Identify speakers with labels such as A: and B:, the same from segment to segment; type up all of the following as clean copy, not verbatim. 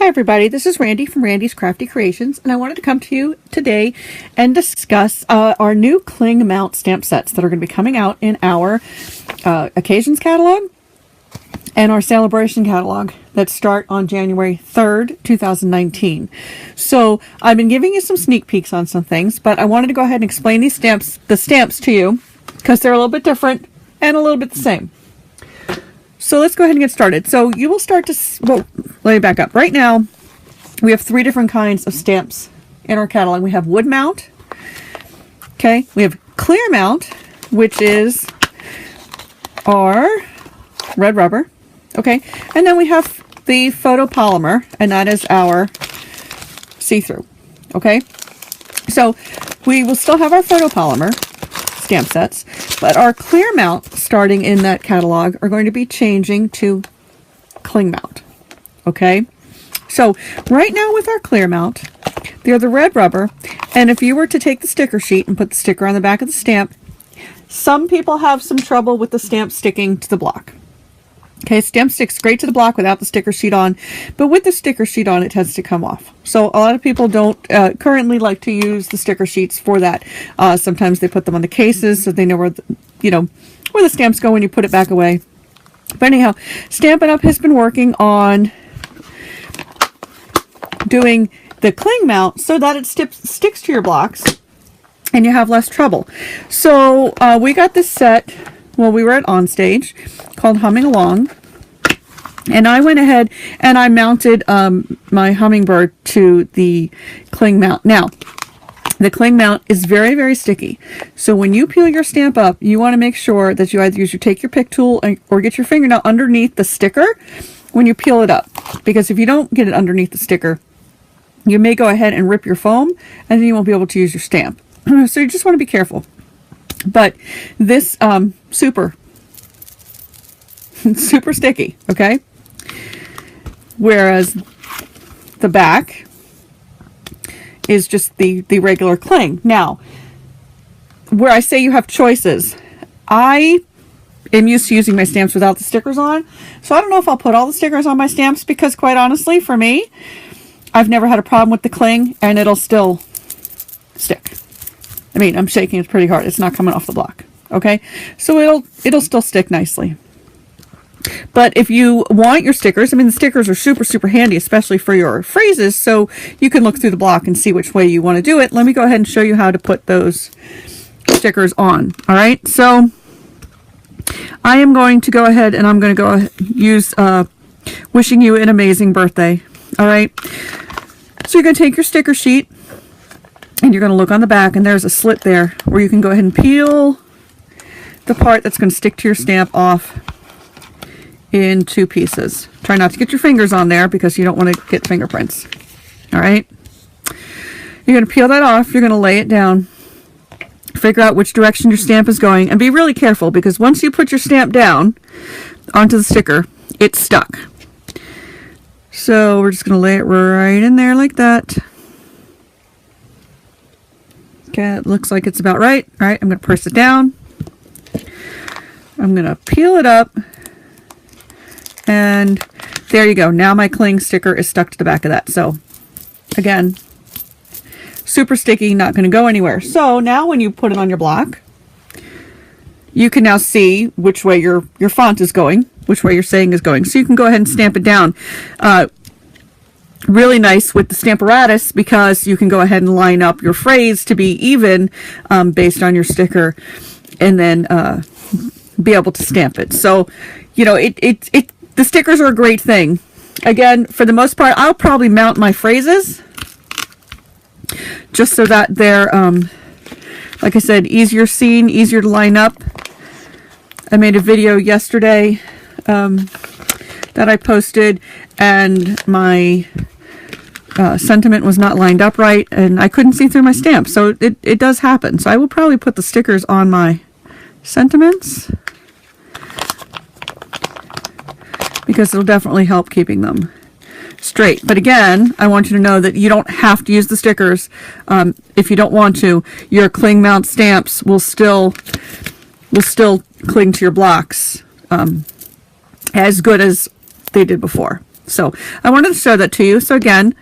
A: Hi everybody, this is Randy from Randy's Crafty Creations, and I wanted to come to you today and discuss our new cling mount stamp sets that are going to be coming out in our Occasions catalog and our Celebration catalog that start on January 3rd, 2019. So I've been giving you some sneak peeks on some things, but I wanted to go ahead and explain the stamps to you because they're a little bit different and a little bit the same. So let's go ahead and get started. So you will start to, well, let me back up. Right now, we have three different kinds of stamps in our catalog. We have wood mount, okay? We have clear mount, which is our red rubber, okay? And then we have the photopolymer, and that is our see-through, okay? So we will still have our photopolymer stamp sets, but our clear mount starting in that catalog are going to be changing to cling mount. Okay, so right now with our clear mount, they're the red rubber, and if you were to take the sticker sheet and put the sticker on the back of the stamp, some people have some trouble with the stamp sticking to the block. Okay, stamp sticks great to the block without the sticker sheet on, but with the sticker sheet on, it tends to come off. So a lot of people don't currently like to use the sticker sheets for that. Sometimes they put them on the cases so they know where where the stamps go when you put it back away. But anyhow, Stampin' Up! Has been working on doing the cling mount so that it sticks to your blocks and you have less trouble. So we got this set while we were at Onstage called Humming Along, and I went ahead and I mounted my hummingbird to the cling mount. Now, the cling mount is very, very sticky. So when you peel your stamp up, you want to make sure that you either take your pick tool or get your fingernail underneath the sticker when you peel it up. Because if you don't get it underneath the sticker, you may go ahead and rip your foam, and then you won't be able to use your stamp. So you just want to be careful. But this super sticky, okay? Whereas the back is just the regular cling. Now, where I say you have choices, I am used to using my stamps without the stickers on, so I don't know if I'll put all the stickers on my stamps because, quite honestly, for me, I've never had a problem with the cling, and it'll still stick. I mean, I'm shaking it pretty hard. It's not coming off the block. Okay, so it'll still stick nicely. But if you want your stickers, I mean, the stickers are super handy, especially for your phrases, so you can look through the block and see which way you want to do it. Let me go ahead and show you how to put those stickers on. All right, so I am going to go ahead and I'm going to go use Wishing You an Amazing Birthday. All right, so you're going to take your sticker sheet and you're going to look on the back, and there's a slit there where you can go ahead and peel the part that's going to stick to your stamp off in two pieces. Try not to get your fingers on there because you don't want to get fingerprints. All right, you're going to peel that off. You're going to lay it down, figure out which direction your stamp is going, and be really careful because once you put your stamp down onto the sticker, it's stuck. So we're just going to lay it right in there like that. Okay, it looks like it's about right. All right, I'm going to press it down. I'm going to peel it up. And there you go. Now my cling sticker is stuck to the back of that. So, again, super sticky, not going to go anywhere. So now when you put it on your block, you can now see which way your font is going, which way your saying is going. So you can go ahead and stamp it down. Really nice with the Stamparatus because you can go ahead and line up your phrase to be even based on your sticker, and then be able to stamp it. So, the stickers are a great thing. Again, for the most part, I'll probably mount my phrases just so that they're, like I said, easier seen, easier to line up. I made a video yesterday that I posted, and my sentiment was not lined up right, and I couldn't see through my stamp. So it does happen. So I will probably put the stickers on my sentiments because it'll definitely help keeping them straight. But again, I want you to know that you don't have to use the stickers if you don't want to. Your cling mount stamps will still cling to your blocks as good as they did before. So I wanted to show that to you. So again,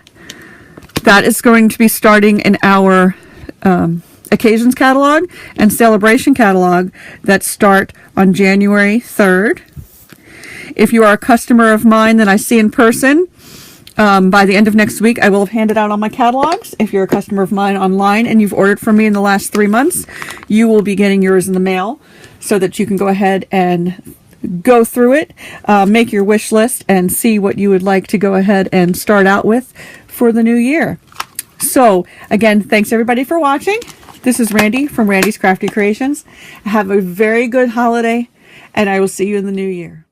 A: that is going to be starting in our occasions catalog and celebration catalog that start on January 3rd. If you are a customer of mine that I see in person, by the end of next week, I will have handed out all my catalogs. If you're a customer of mine online and you've ordered from me in the last 3 months, you will be getting yours in the mail so that you can go ahead and go through it, make your wish list, and see what you would like to go ahead and start out with for the new year. So, again, thanks everybody for watching. This is Randy from Randy's Crafty Creations. Have a very good holiday, and I will see you in the new year.